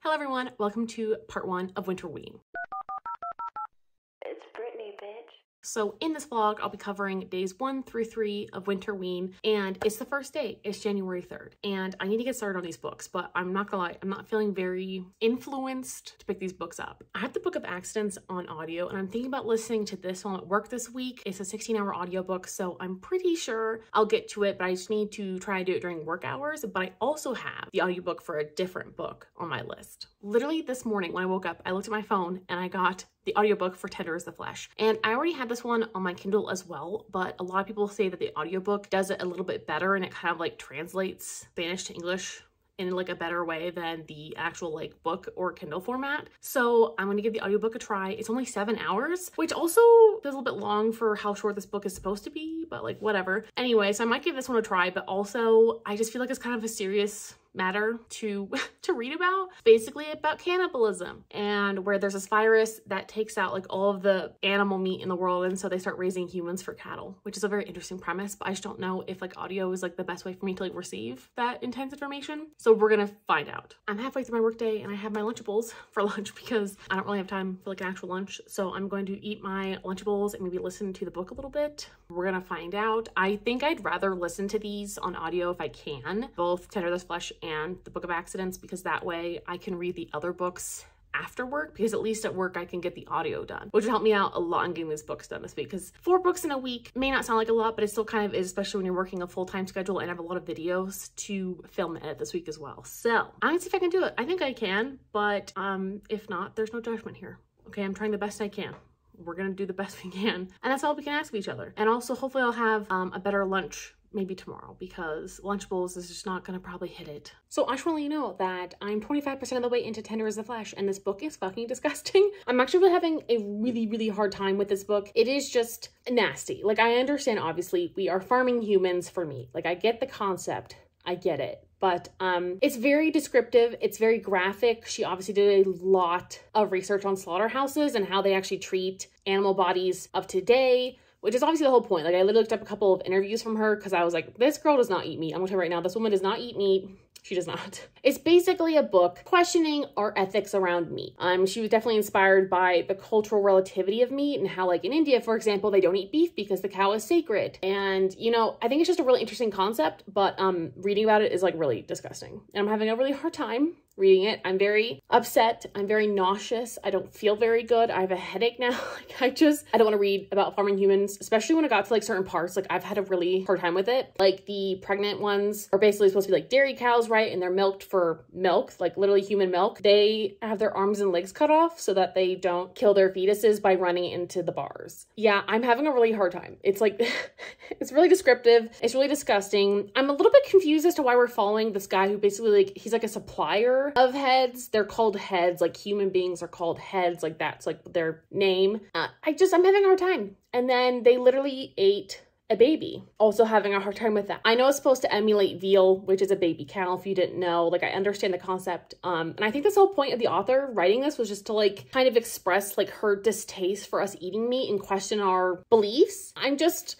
Hello everyone, welcome to part 1 of Winterween. It's Brittany, bitch. So in this vlog, I'll be covering days 1 through 3 of Winterween, and it's the first day. It's January 3rd, and I need to get started on these books, but I'm not gonna lie, I'm not feeling very influenced to pick these books up. I have the Book of Accidents on audio, and I'm thinking about listening to this while at work this week. It's a 16-hour audiobook, so I'm pretty sure I'll get to it, but I just need to try and do it during work hours. But I also have the audiobook for a different book on my list. Literally this morning when I woke up, I looked at my phone and I got the audiobook for Tender is the Flesh. And I already had this one on my Kindle as well, but a lot of people say that the audiobook does it a little bit better and it kind of like translates Spanish to English in like a better way than the actual like book or Kindle format. So I'm gonna give the audiobook a try. It's only 7 hours, which also feels a little bit long for how short this book is supposed to be, but like whatever. Anyway, so I might give this one a try, but also I just feel like it's kind of a serious matter to read about. Basically about cannibalism, and where there's this virus that takes out like all of the animal meat in the world, and so they start raising humans for cattle, which is a very interesting premise, but I just don't know if like audio is like the best way for me to like receive that intense information. So we're gonna find out. I'm halfway through my workday and I have my Lunchables for lunch because I don't really have time for like an actual lunch. So I'm going to eat my Lunchables and maybe listen to the book a little bit. We're gonna find out. I think I'd rather listen to these on audio if I can, both Tender is the Flesh and the Book of Accidents, because that way I can read the other books after work, because at least at work I can get the audio done, which would help me out a lot in getting these books done this week, because 4 books in a week may not sound like a lot, but it still kind of is, especially when you're working a full-time schedule and have a lot of videos to film and edit this week as well. So I'm gonna see if I can do it. I think I can, but if not, there's no judgment here. Okay, I'm trying the best I can. We're gonna do the best we can, and that's all we can ask of each other. And also hopefully I'll have a better lunch maybe tomorrow, because Lunchables is just not gonna probably hit it. So I just want to let you know that I'm 25% of the way into Tender is the Flesh, and this book is fucking disgusting. I'm actually really having a really hard time with this book. It is just nasty. Like, I understand, obviously, we are farming humans for meat. Like, I get the concept. I get it. But it's very descriptive. It's very graphic. She obviously did a lot of research on slaughterhouses and how they actually treat animal bodies of today, which is obviously the whole point. Like, I literally looked up a couple of interviews from her because I was like, this girl does not eat meat. I'm gonna tell you right now, this woman does not eat meat. She does not. It's basically a book questioning our ethics around meat. She was definitely inspired by the cultural relativity of meat and how, like, in India, for example, they don't eat beef because the cow is sacred. And, you know, I think it's just a really interesting concept, but reading about it is like really disgusting. And I'm having a really hard time reading it. I'm very upset. I'm very nauseous. I don't feel very good. I have a headache now. Like, I don't want to read about farming humans, especially when it got to like certain parts. Like, I've had a really hard time with it. Like, the pregnant ones are basically supposed to be like dairy cows, right? And they're milked for milk, like literally human milk. They have their arms and legs cut off so that they don't kill their fetuses by running into the bars. Yeah, I'm having a really hard time. It's like, it's really descriptive. It's really disgusting. I'm a little bit confused as to why we're following this guy who basically, like, he's like a supplier of heads. They're called heads, like human beings are called heads, like that's like their name. I'm having a hard time. And then they literally ate a baby. Also having a hard time with that. I know it's supposed to emulate veal, which is a baby cow, if you didn't know. Like, I understand the concept. And I think this whole point of the author writing this was just to like kind of express like her distaste for us eating meat and question our beliefs. I'm just,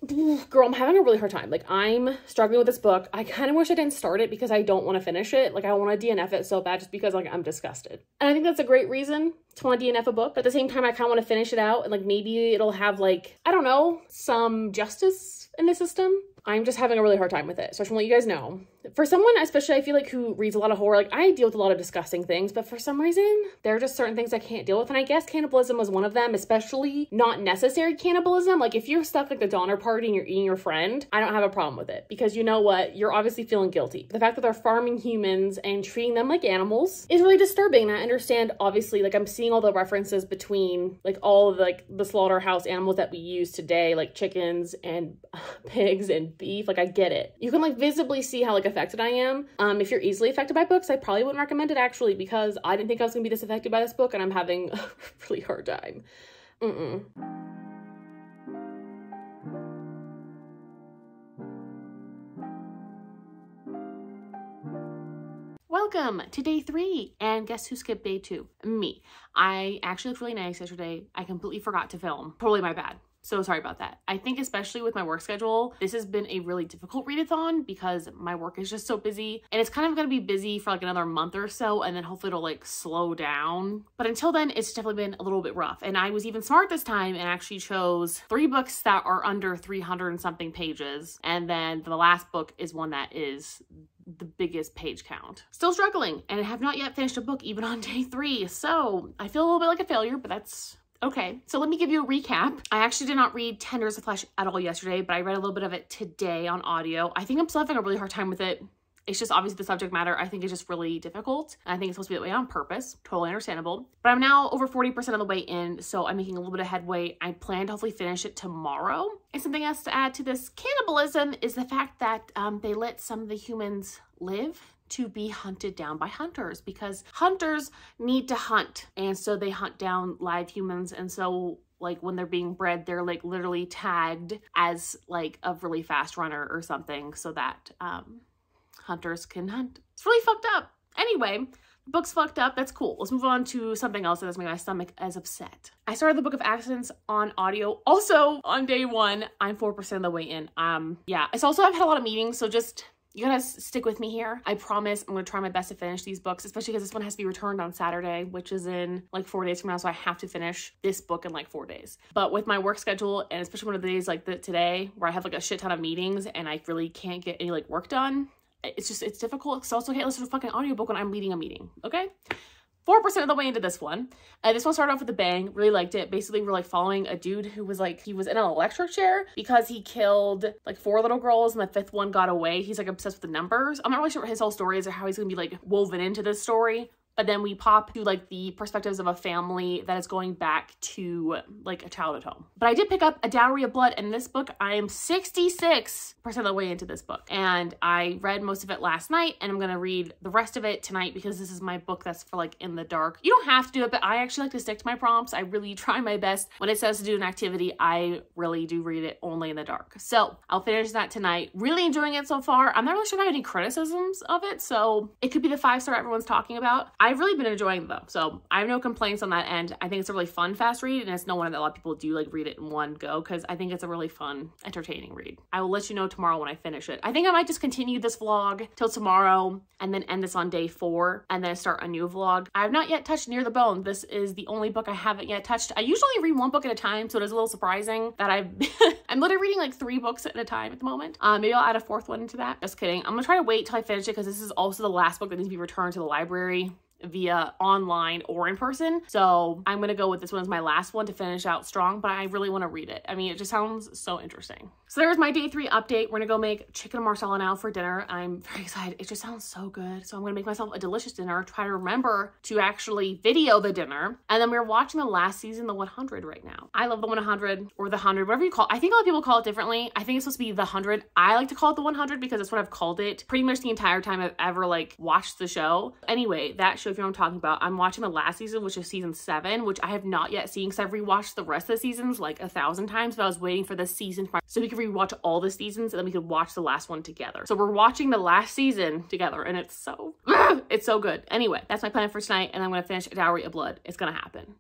girl, I'm having a really hard time. Like, I'm struggling with this book. I kind of wish I didn't start it because I don't want to finish it. Like, I want to DNF it so bad just because like I'm disgusted. And I think that's a great reason to want to DNF a book. But at the same time, I kind of want to finish it out and like maybe it'll have like, I don't know, some justice in the system. I'm just having a really hard time with it. So I just want to let you guys know. For someone, especially I feel like who reads a lot of horror, like I deal with a lot of disgusting things, but for some reason, there are just certain things I can't deal with. And I guess cannibalism was one of them, especially not necessary cannibalism. Like, if you're stuck like the Donner Party and you're eating your friend, I don't have a problem with it, because you know what? You're obviously feeling guilty. The fact that they're farming humans and treating them like animals is really disturbing. And I understand, obviously, like I'm seeing all the references between like all of like the slaughterhouse animals that we use today, like chickens and pigs and beef. Like, I get it. You can like visibly see how like affected I am. If you're easily affected by books, I probably wouldn't recommend it, actually, because I didn't think I was gonna be this affected by this book, and I'm having a really hard time. Welcome to day 3, and guess who skipped day 2? Me. I actually looked really nice yesterday. I completely forgot to film. Totally my bad. So sorry about that. I think especially with my work schedule, this has been a really difficult readathon because my work is just so busy, and it's kind of going to be busy for like another month or so, and then hopefully it'll like slow down. But until then, it's definitely been a little bit rough. And I was even smart this time and actually chose 3 books that are under 300 and something pages. And then the last book is one that is the biggest page count. Still struggling, and I have not yet finished a book even on day 3. So I feel a little bit like a failure, but that's okay. So let me give you a recap. I actually did not read Tender the Flesh at all yesterday, but I read a little bit of it today on audio. I think I'm still having a really hard time with it. It's just obviously the subject matter, I think, is just really difficult. And I think it's supposed to be that way on purpose. Totally understandable. But I'm now over 40% of the way in, so I'm making a little bit of headway. I plan to hopefully finish it tomorrow. And something else to add to this cannibalism is the fact that they let some of the humans live to be hunted down by hunters, because hunters need to hunt, and so they hunt down live humans. And so like when they're being bred, they're like literally tagged as like a really fast runner or something so that hunters can hunt. It's really fucked up. Anyway, the book's fucked up. That's cool. Let's move on to something else that doesn't make my stomach as upset. I started the Book of Accidents on audio. Also on day 1, I'm 4% of the way in. Yeah, it's also, I've had a lot of meetings, so just, you gotta stick with me here. I promise I'm gonna try my best to finish these books, especially because this one has to be returned on Saturday, which is in like 4 days from now. So I have to finish this book in like 4 days. But with my work schedule, and especially one of the days like today, where I have like a shit ton of meetings and I really can't get any like work done, it's difficult. So I also can't listen to a fucking audiobook when I'm leading a meeting, okay? 4% of the way into this one. This one started off with a bang. Really liked it. Basically, we're like following a dude who was like, he was in an electric chair because he killed like 4 little girls and the 5th one got away. He's like obsessed with the numbers. I'm not really sure what his whole story is or how he's gonna be like woven into this story. But then we pop to like the perspectives of a family that is going back to like a childhood home. But I did pick up a Dowry of Blood, and in this book, I am 66% of the way into this book. And I read most of it last night, and I'm gonna read the rest of it tonight because this is my book that's for like in the dark. You don't have to do it, but I actually like to stick to my prompts. I really try my best. When it says to do an activity, I really do read it only in the dark. So I'll finish that tonight. Really enjoying it so far. I'm not really sure if I have any criticisms of it, so it could be the 5-star everyone's talking about. I've really been enjoying it though, so I have no complaints on that end. I think it's a really fun, fast read, and it's no wonder that a lot of people do like read it in one go because I think it's a really fun, entertaining read. I will let you know tomorrow when I finish it. I think I might just continue this vlog till tomorrow and then end this on day 4 and then start a new vlog. I have not yet touched Near the Bone. This is the only book I haven't yet touched. I usually read 1 book at a time, so it is a little surprising that I'm literally reading like 3 books at a time at the moment. Maybe I'll add a 4th one into that. Just kidding. I'm gonna try to wait till I finish it because this is also the last book that needs to be returned to the library via online or in person. So I'm gonna go with this one as my last one to finish out strong, but I really want to read it. I mean, it just sounds so interesting. So there's my day 3 update. We're gonna go make chicken marsala now for dinner. I'm very excited. It just sounds so good. So I'm gonna make myself a delicious dinner, try to remember to actually video the dinner. And then we're watching the last season, the 100 right now. I love the 100 or the 100, whatever you call it. I think a lot of people call it differently. I think it's supposed to be the 100. I like to call it the 100 because that's what I've called it pretty much the entire time I've ever like watched the show. Anyway, that show, if you know what I'm talking about, I'm watching the last season, which is season 7, which I have not yet seen because I've rewatched the rest of the seasons like 1,000 times, but I was waiting for this season so we could rewatch all the seasons and then we could watch the last one together. So we're watching the last season together and it's so good. Anyway, that's my plan for tonight, and I'm gonna finish Dowry of Blood. It's gonna happen.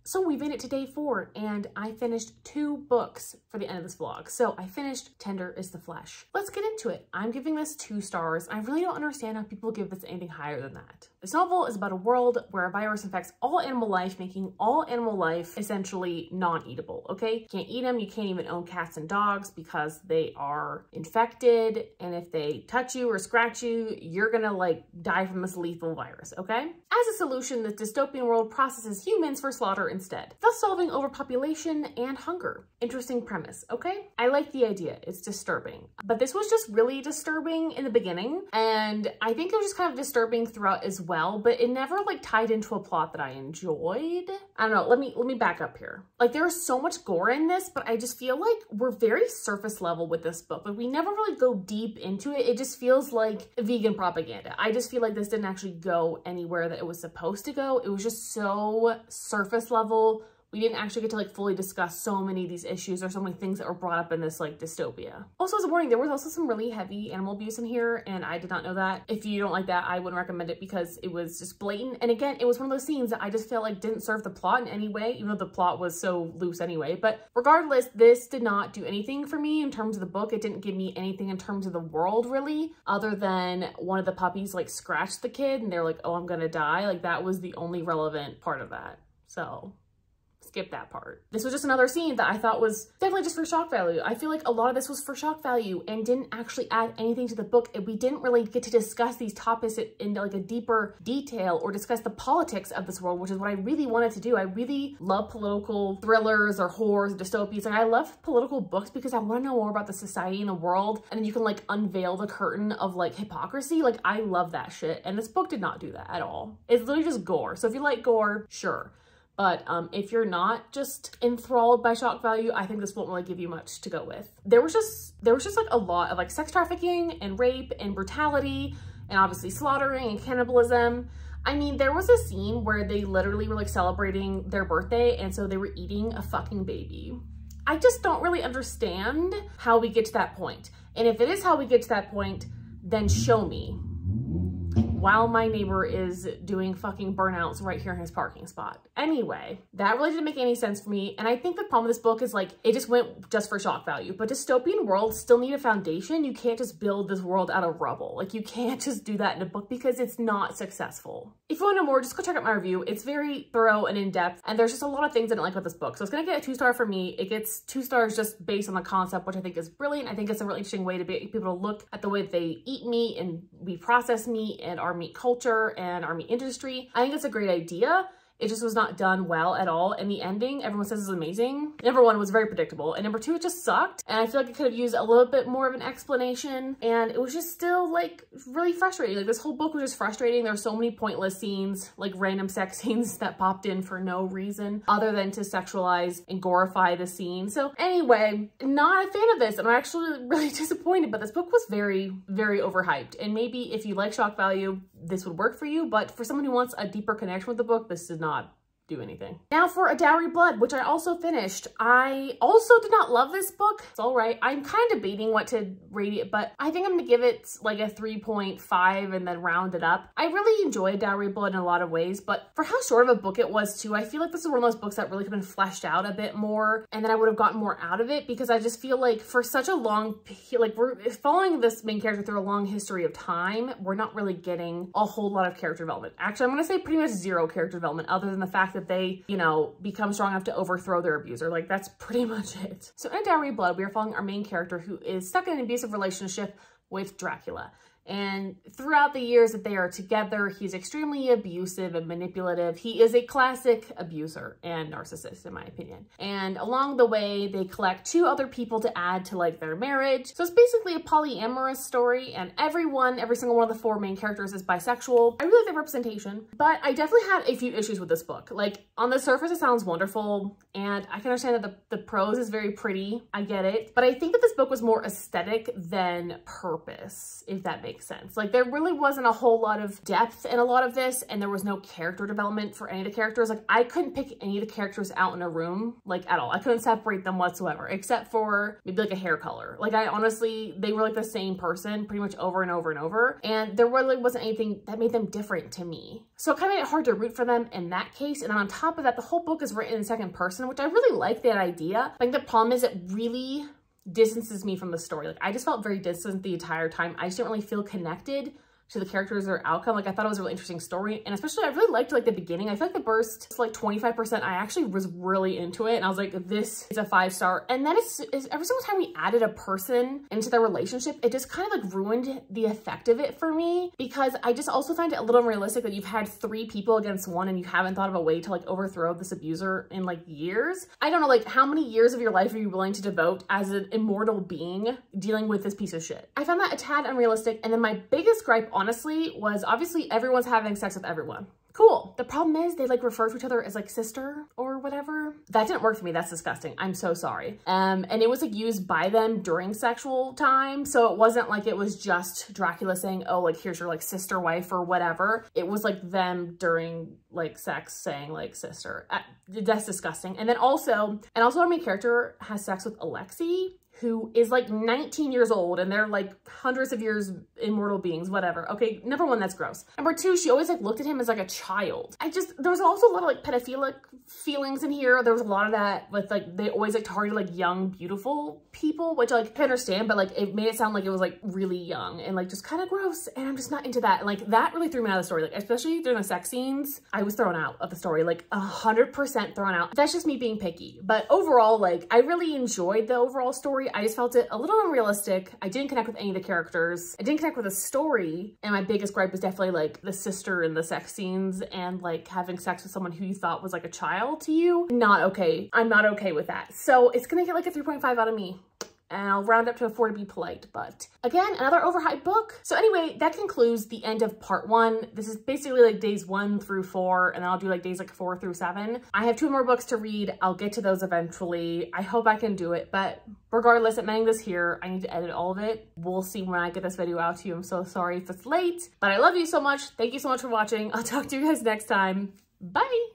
So we made it to day 4 and I finished 2 books for the end of this vlog. So I finished Tender is the Flesh. Let's get into it. I'm giving this 2 stars. I really don't understand how people give this anything higher than that. This novel is about a world where a virus infects all animal life, making all animal life essentially non-eatable, okay? You can't eat them. You can't even own cats and dogs because they are infected. And if they touch you or scratch you, you're gonna like die from this lethal virus, okay? As a solution, this dystopian world processes humans for slaughter instead, thus solving overpopulation and hunger. Interesting premise, okay? I like the idea. It's disturbing. But this was just really disturbing in the beginning, and I think it was just kind of disturbing throughout as well, but it never like tied into a plot that I enjoyed. I don't know, let me back up here. Like there's so much gore in this, but I just feel like we're very surface level with this book. Like we never really go deep into it. It just feels like vegan propaganda. I just feel like this didn't actually go anywhere that it was supposed to go. It was just so surface level. we didn't actually get to like fully discuss so many of these issues or so many things that were brought up in this like dystopia. Also, as a warning, there was also some really heavy animal abuse in here, and I did not know that. If you don't like that, I wouldn't recommend it because it was just blatant. And again, it was one of those scenes that I just felt like didn't serve the plot in any way, even though the plot was so loose anyway. But regardless, this did not do anything for me in terms of the book. It didn't give me anything in terms of the world really, other than one of the puppies like scratched the kid and they're like, oh, I'm gonna die. Like that was the only relevant part of that. So skip that part. This was just another scene that I thought was definitely just for shock value. I feel like a lot of this was for shock value and didn't actually add anything to the book. And we didn't really get to discuss these topics in like a deeper detail or discuss the politics of this world, which is what I really wanted to do. I really love political thrillers or horrors, dystopias. Like I love political books because I want to know more about the society and the world. And then you can like unveil the curtain of like hypocrisy. Like I love that shit. And this book did not do that at all. It's literally just gore. So if you like gore, sure. But if you're not just enthralled by shock value, I think this won't really give you much to go with. There was just like a lot of like sex trafficking and rape and brutality and obviously slaughtering and cannibalism. I mean, there was a scene where they literally were like celebrating their birthday and so they were eating a fucking baby. I just don't really understand how we get to that point. And if it is how we get to that point, then show me. While my neighbor is doing fucking burnouts right here in his parking spot. Anyway, that really didn't make any sense for me. And I think the problem with this book is like, it just went just for shock value. But dystopian worlds still need a foundation. You can't just build this world out of rubble. Like you can't just do that in a book because it's not successful. If you want to know more, just go check out my review. It's very thorough and in-depth. And there's just a lot of things I didn't like about this book. So it's going to get a 2-star for me. It gets 2 stars just based on the concept, which I think is brilliant. I think it's a really interesting way to get people to look at the way that they eat meat and we process meat and our meat culture and our meat industry. I think it's a great idea. It just was not done well at all. And the ending, everyone says is amazing. Number 1 was very predictable. And number 2, it just sucked. And I feel like it could have used a little bit more of an explanation. And it was just still like really frustrating. Like this whole book was just frustrating. There were so many pointless scenes, like random sex scenes that popped in for no reason other than to sexualize and glorify the scene. So anyway, not a fan of this. I'm actually really disappointed, but this book was very, very overhyped. And maybe if you like shock value, this would work for you. But for someone who wants a deeper connection with the book, this did not do anything. Now for A Dowry Blood, which I also finished. I also did not love this book. It's all right. I'm kind of debating what to rate it, but I think I'm gonna give it like a 3.5 and then round it up. I really enjoyed Dowry Blood in a lot of ways, but for how short of a book it was too, I feel like this is one of those books that really could have been fleshed out a bit more, and then I would have gotten more out of it because I just feel like for such a long, like we're following this main character through a long history of time, we're not really getting a whole lot of character development. Actually, I'm gonna say pretty much zero character development other than the fact that they, you know, become strong enough to overthrow their abuser. Like that's pretty much it. So in Dowry Blood, we are following our main character who is stuck in an abusive relationship with Dracula. And throughout the years that they are together, he's extremely abusive and manipulative. He is a classic abuser and narcissist, in my opinion. And along the way, they collect 2 other people to add to like their marriage. So it's basically a polyamorous story, and every single one of the 4 main characters is bisexual. I really like the representation, but I definitely had a few issues with this book. Like on the surface, it sounds wonderful, and I can understand that the prose is very pretty. I get it, but I think that this book was more aesthetic than purpose, if that makes sense. Like there really wasn't a whole lot of depth in a lot of this, and there was no character development for any of the characters. Like I couldn't pick any of the characters out in a room, like at all. I couldn't separate them whatsoever, except for maybe like a hair color. Like I honestly, they were like the same person pretty much over and over and over. And there really wasn't anything that made them different to me. So it kind of made it hard to root for them in that case. And then on top of that, the whole book is written in second person, which I really like that idea. I think the problem is it really distances me from the story. Like I just felt very distant the entire time. I just didn't really feel connected to the characters or outcome. Like I thought it was a really interesting story, and especially I really liked like the beginning. I feel like the burst, like 25%, I actually was really into it, and I was like, this is a 5-star. And then it's every single time we added a person into their relationship, it just kind of like ruined the effect of it for me, because I just also find it a little unrealistic that you've had 3 people against one and you haven't thought of a way to like overthrow this abuser in like years. I don't know, like how many years of your life are you willing to devote as an immortal being dealing with this piece of shit? I found that a tad unrealistic. And then my biggest gripe honestly was obviously everyone's having sex with everyone. Cool. The problem is they like refer to each other as like sister or whatever. That didn't work for me. That's disgusting. I'm so sorry. And it was like used by them during sexual time. So it wasn't like it was just Dracula saying, oh, like here's your like sister wife or whatever. It was like them during like sex saying like sister. That's disgusting. And then also our main character has sex with Alexei, who is like 19 years old, and they're like hundreds of years immortal beings, whatever. Okay, number one, that's gross. Number two, she always like looked at him as like a child. There was also a lot of like pedophilic feelings in here. There was a lot of that with like, they always like targeted like young, beautiful people, which like I understand, but like it made it sound like it was like really young and like just kind of gross. And I'm just not into that. And like that really threw me out of the story. Like especially during the sex scenes, I was thrown out of the story, like 100% thrown out. That's just me being picky. But overall, like I really enjoyed the overall story. I just felt it a little unrealistic. I didn't connect with any of the characters. I didn't connect with the story. And my biggest gripe was definitely like the sister in the sex scenes and like having sex with someone who you thought was like a child to you. Not okay. I'm not okay with that. So it's gonna get like a 3.5 out of me. And I'll round up to a 4 to be polite, but again, another overhyped book. So anyway, that concludes the end of part 1. This is basically like days 1 through 4, and then I'll do like days like 4 through 7. I have 2 more books to read. I'll get to those eventually. I hope I can do it, but regardless, I'm ending this here. I need to edit all of it. We'll see when I get this video out to you. I'm so sorry if it's late, but I love you so much. Thank you so much for watching. I'll talk to you guys next time. Bye.